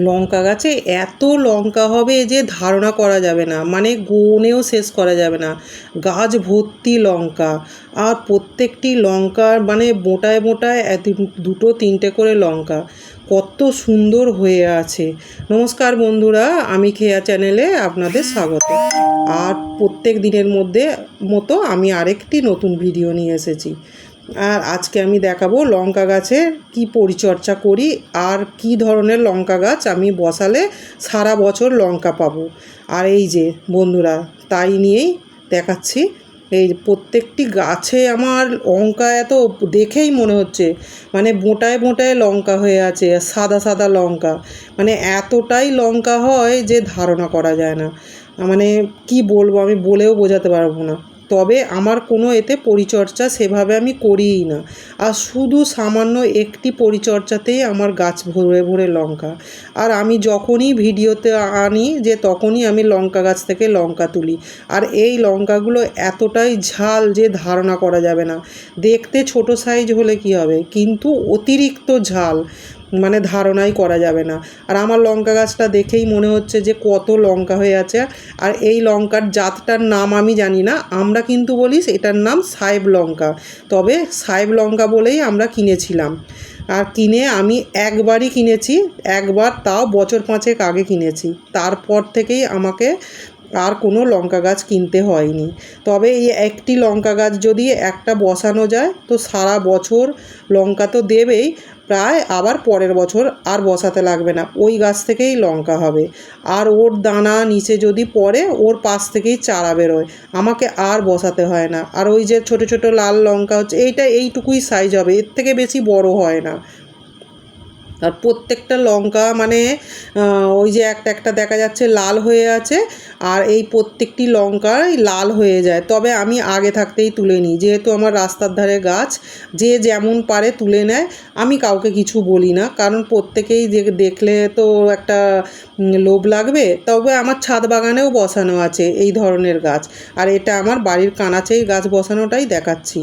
লঙ্কা গাছে এত লঙ্কা হবে যে ধারণা করা যাবে না, মানে গুনেও শেষ করা যাবে না। গাছ ভর্তি লঙ্কা, আর প্রত্যেকটি লঙ্কার মানে মোটায় মোটায় দুটো তিনটে করে লঙ্কা, কত সুন্দর হয়ে আছে। নমস্কার বন্ধুরা, আমি খেয়া চ্যানেলে আপনাদের স্বাগত। আর প্রত্যেক দিনের মতো আমি আরেকটি নতুন ভিডিও নিয়ে এসেছি। আর আজকে আমি দেখাবো লঙ্কা গাছের কি পরিচর্যা করি আর কি ধরনের লঙ্কা গাছ আমি বসালে সারা বছর লঙ্কা পাবো। আর এই যে বন্ধুরা, তাই নিয়েই দেখাচ্ছি। এই প্রত্যেকটি গাছে আমার লঙ্কা এত দেখেই মনে হচ্ছে মানে মোটায় মোটায় লঙ্কা হয়ে আছে, সাদা সাদা লঙ্কা, মানে এতটাই লঙ্কা হয় যে ধারণা করা যায় না। মানে কি বলবো, আমি বলেও বোঝাতে পারবো না। তবে আমার কোনো এতে পরিচর্যা সেভাবে আমি করিই না, আর শুধু সামান্য একটি পরিচর্যাতেই আমার গাছ ভরে ভরে লঙ্কা। আর আমি যখনই ভিডিওতে আনি যে তখনই আমি লঙ্কা গাছ থেকে লঙ্কা তুলি, আর এই লঙ্কাগুলো এতটাই ঝাল যে ধারণা করা যাবে না। দেখতে ছোট সাইজ হলে কি হবে, কিন্তু অতিরিক্ত ঝাল, মানে ধারণাই করা যাবে না। আর আমার লঙ্কা গাছটা দেখেই মনে হচ্ছে যে কত লঙ্কা হয়ে আছে। আর এই লঙ্কার জাতটার নাম আমি জানি না, আমরা কিন্তু বলি এটার নাম সাহেব লঙ্কা। তবে সাহেব লঙ্কা বলেই আমরা কিনেছিলাম। আর কিনে আমি একবারই কিনেছি, একবার, তাও বছর 5 আগে কিনেছি। তারপর থেকেই আমাকে আর কোনো লঙ্কা গাছ কিনতে হয়নি। তবে এই একটি লঙ্কা গাছ যদি একটা বসানো যায় তো সারা বছর লঙ্কা তো দেবেই, প্রায় আবার পরের বছর আর বসাতে লাগবে না, ওই গাছ থেকেই লঙ্কা হবে। আর ওর দানা নিচে যদি পড়ে ওর পাশ থেকেই চারা বেরোয়, আমাকে আর বসাতে হয় না। আর ওই যে ছোট ছোট লাল লঙ্কা হচ্ছে, এইটুকুই সাইজ হবে, এর থেকে বেশি বড় হয় না। আর প্রত্যেকটা লঙ্কা মানে ওই যে একটা একটা দেখা যাচ্ছে লাল হয়ে আছে, আর এই প্রত্যেকটি লঙ্কাই লাল হয়ে যায়। তবে আমি আগে থাকতেই তুলে নিই, যেহেতু আমার রাস্তার ধারে গাছ, যে যেমন পারে তুলে নেয়, আমি কাউকে কিছু বলি না, কারণ প্রত্যেকেই দেখলে তো একটা লোভ লাগবে। তবে আমার ছাদ বাগানেও বসানো আছে এই ধরনের গাছ, আর এটা আমার বাড়ির কানাচেই গাছ বসানোটাই দেখাচ্ছি।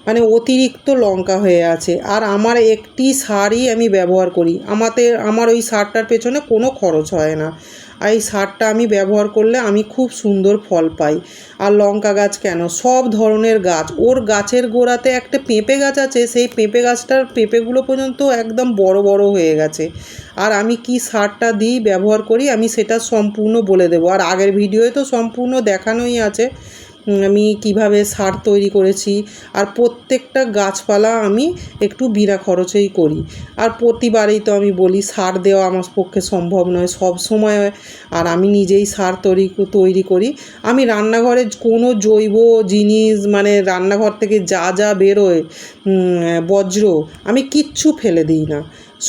মানে অতিরিক্ত লঙ্কা হয়ে আছে। আর আমার একটি সারই আমি ব্যবহার করি, আমার ওই সারটার পেছনে কোনো খরচ হয় না। আর এই সারটা আমি ব্যবহার করলে আমি খুব সুন্দর ফল পাই। আর লঙ্কা গাছ কেন, সব ধরনের গাছ, ওর গাছের গোড়াতে একটা পেঁপে গাছ আছে, সেই পেঁপে গাছটার পেঁপেগুলো পর্যন্ত একদম বড় বড় হয়ে গেছে। আর আমি কি সারটা দিই, ব্যবহার করি, আমি সেটা সম্পূর্ণ বলে দেবো। আর আগের ভিডিওয়ে তো সম্পূর্ণ দেখানোই আছে আমি কিভাবে সার তৈরি করেছি। আর প্রত্যেকটা গাছপালা আমি একটু বিনা খরচেই করি। আর প্রতিবারেই তো আমি বলি সার দেওয়া আমার পক্ষে সম্ভব নয় সব সময়। আর আমি নিজেই সার তৈরি করি। আমি রান্নাঘরে কোনো জৈব জিনিস, মানে রান্নাঘর থেকে যা যা বেরোয় বজ্র, আমি কিচ্ছু ফেলে দিই না,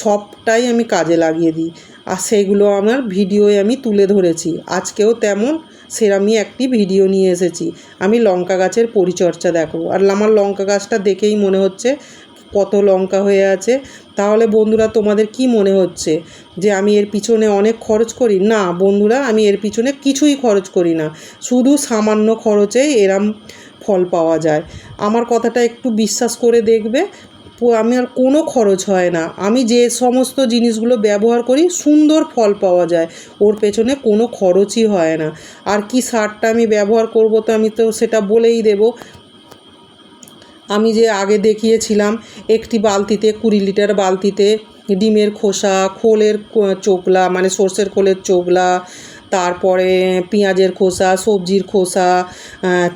সবটাই আমি কাজে লাগিয়ে দিই। আর সেইগুলো আমার ভিডিওয়ে আমি তুলে ধরেছি, আজকেও তেমন সেরমই একটি ভিডিও নিয়ে এসেছি। আমি লঙ্কা গাছের পরিচর্যা দেখো, আর আমার লঙ্কা গাছটা দেখেই মনে হচ্ছে কত লঙ্কা হয়ে আছে। তাহলে বন্ধুরা, তোমাদের কি মনে হচ্ছে যে আমি এর পিছনে অনেক খরচ করি? না বন্ধুরা, আমি এর পিছনে কিছুই খরচ করি না, শুধু সামান্য খরচেই এরম ফল পাওয়া যায়। আমার কথাটা একটু বিশ্বাস করে দেখবে, আমার কোনো খরচ হয় না। আমি যে সমস্ত জিনিসগুলো ব্যবহার করি সুন্দর ফল পাওয়া যায়, ওর পেছনে কোনো খরচই হয় না। আর কি সারটা আমি ব্যবহার করব তো আমি তো সেটা বলেই দেব। আমি যে আগে দেখিয়েছিলাম, একটি বালতিতে 20 লিটার বালতিতে ডিমের খোসা, খোলের চোকলা, মানে সর্ষের খোলের চোকলা, তারপরে পেঁয়াজের খোসা, সবজির খোসা,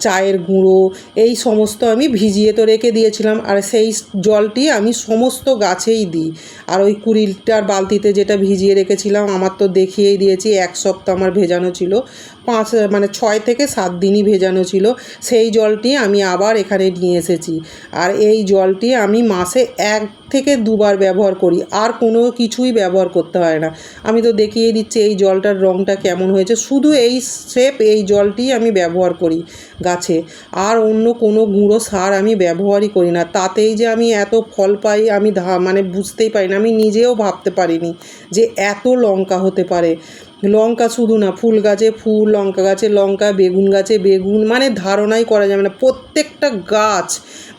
চায়ের গুঁড়ো, এই সমস্ত আমি ভিজিয়ে তো রেখে দিয়েছিলাম। আর সেই জলটি আমি সমস্ত গাছেই দিই। আর ওই 20 লিটার বালতিতে যেটা ভিজিয়ে রেখেছিলাম, আমার তো দেখিয়েই দিয়েছি, 1 সপ্তাহ আমার ভেজানো ছিল, 6 থেকে 7 দিনই ভেজানো ছিল। সেই জলটি আমি আবার এখানে নিয়ে এসেছি। আর এই জলটি আমি মাসে 1 থেকে 2 বার ব্যবহার করি, আর কোনো কিছুই ব্যবহার করতে হয় না। আমি তো দেখিয়ে দিচ্ছি এই জলটার রঙটা কেমন হয়েছে, শুধু এই জলটি আমি ব্যবহার করি গাছে। আর অন্য কোনো গুঁড়ো সার আমি ব্যবহারই করি না। তাতেই যে আমি এত ফল পাই আমি মানে বুঝতেই পারি না, আমি নিজেও ভাবতে পারিনি যে এত লঙ্কা হতে পারে। লঙ্কা শুধু না, ফুল গাছে ফুল, লঙ্কা গাছে লঙ্কা, বেগুন গাছে বেগুন, মানে ধারণাই করা যাবে না। প্রত্যেকটা গাছ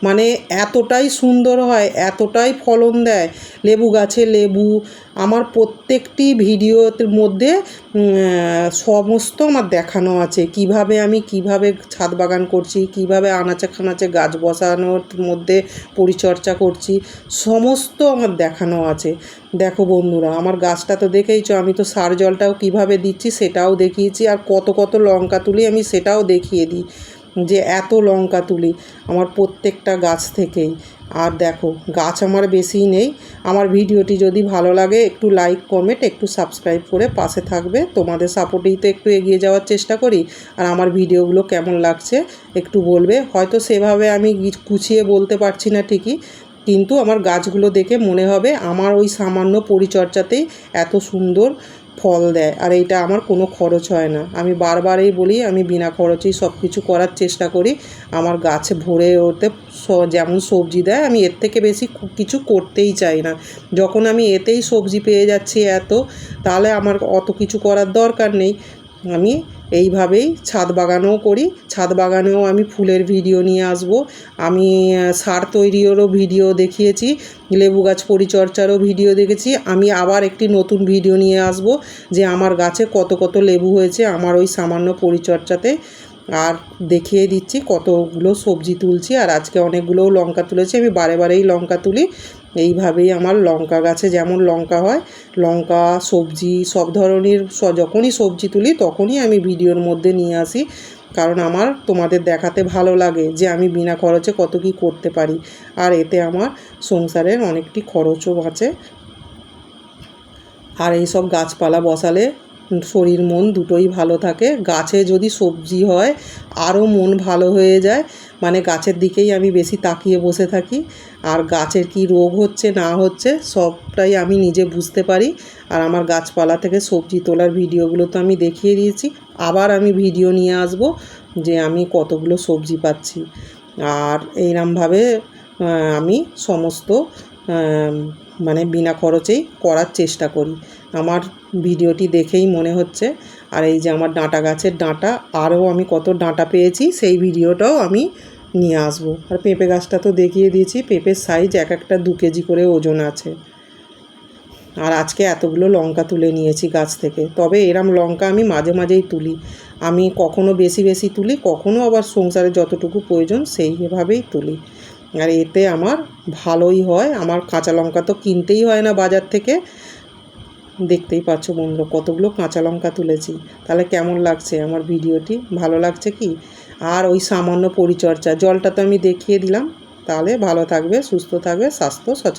মানে এতটাই সুন্দর হয়, এতটাই ফলন দেয়। লেবু গাছে লেবু, আমার প্রত্যেকটি ভিডিওর মধ্যে সমস্ত আমার দেখানো আছে কিভাবে আমি কিভাবে ছাদ বাগান করছি, কিভাবে আনাচে খানাচে গাছ বসানোর মধ্যে পরিচর্যা করছি, সমস্ত আমার দেখানো আছে। দেখো বন্ধুরা, আমার গাছটা তো দেখেইছো, আমি তো সার জলটাও কিভাবে দিচ্ছি সেটাও দেখিয়েছি, আর কত কত লঙ্কা তুলি আমি সেটাও দেখিয়ে দিই, যে এত লঙ্কা তুলি আমার প্রত্যেকটা গাছ থেকেই। আর দেখো, গাছ আমার বেশি নেই। আমার ভিডিওটি যদি ভালো লাগে একটু লাইক কমেন্ট একটু সাবস্ক্রাইব করে পাশে থাকবে। তোমাদের সাপোর্টেই তো একটু এগিয়ে যাওয়ার চেষ্টা করি। আর আমার ভিডিওগুলো কেমন লাগছে একটু বলবে। হয়তো সেভাবে আমি গুছিয়ে বলতে পারছি না ঠিকই, কিন্তু আমার গাছগুলো দেখে মনে হবে আমার ওই সামান্য পরিচর্যাতেই এত সুন্দর ফল দেয়। আর এইটা আমার কোনো খরচ হয় না। আমি বারবারই বলি, আমি বিনা খরচেই সব কিছু করার চেষ্টা করি। আমার গাছে ভরে ওঠে যেমন সবজি দেয়, আমি এর থেকে বেশি কিছু করতেই চাই না। যখন আমি এতেই সবজি পেয়ে যাচ্ছি এত, তাহলে আমার অত কিছু করার দরকার নেই। আমি এইভাবেই ছাদ বাগানও করি। ছাদ বাগানেও আমি ফুলের ভিডিও নিয়ে আসব। আমি সার তৈরিরও ভিডিও দেখিয়েছি, লেবু গাছ পরিচর্যারও ভিডিও দেখেছি। আমি আবার একটি নতুন ভিডিও নিয়ে আসব, যে আমার গাছে কত কত লেবু হয়েছে আমার ওই সামান্য পরিচর্যাতে। আর দেখিয়ে দিচ্ছি কতগুলো সবজি তুলছি। আর আজকে অনেকগুলোও লঙ্কা তুলেছি, আমি বারে বারেই লঙ্কা তুলি। এইভাবেই আমার লঙ্কা গাছে যেমন লঙ্কা হয়, লঙ্কা সবজি সব ধরনের যখনই সবজি তুলি তখনই আমি ভিডিওর মধ্যে নিয়ে আসি, কারণ আমার তোমাদের দেখাতে ভালো লাগে যে আমি বিনা খরচে কত কী করতে পারি। আর এতে আমার সংসারের অনেকটি খরচও বাঁচে। আর এই সব গাছপালা বসালে শরীর মন দুটোই ভালো থাকে। গাছে যদি সবজি হয় আরও মন ভালো হয়ে যায়, মানে গাছের দিকেই আমি বেশি তাকিয়ে বসে থাকি। আর গাছের কি রোগ হচ্ছে না হচ্ছে সবটাই আমি নিজে বুঝতে পারি। আর আমার গাছপালা থেকে সবজি তোলার ভিডিওগুলো তো আমি দেখিয়ে দিয়েছি, আবার আমি ভিডিও নিয়ে আসব যে আমি কতগুলো সবজি পাচ্ছি। আর এইরকমভাবে আমি সমস্ত মানে বিনা খরচেই করার চেষ্টা করি। আমার ভিডিওটি দেখেই মনে হচ্ছে। আর এই যে আমার ডাঁটা গাছের ডাঁটা, আরও আমি কত ডাঁটা পেয়েছি সেই ভিডিওটাও আমি নিয়ে আসবো। আর পেঁপে গাছটা তো দেখিয়ে দিয়েছি, পেঁপের সাইজ এক একটা 2 কেজি করে ওজন আছে। আর আজকে এতগুলো লঙ্কা তুলে নিয়েছি গাছ থেকে। তবে এরম লঙ্কা আমি মাঝে মাঝেই তুলি। আমি কখনো বেশি বেশি তুলি, কখনো আবার সংসারে যতটুকু প্রয়োজন সেইভাবেই তুলি। আর এতে আমার ভালোই হয়। আমার কাঁচা লঙ্কা তো কিনতেই হয় না বাজার থেকে। দেখতেই পাচ্ছ বন্ধুরা কতগুলো কাঁচা লঙ্কা তুলেছি। তাহলে কেমন লাগছে আমার ভিডিওটি, ভালো লাগছে কি? আর ওই সামান্য পরিচর্যা, জলটা তো আমি দেখিয়ে দিলাম। তাহলে ভালো থাকবে, সুস্থ থাকবে, স্বাস্থ্য সচেতন।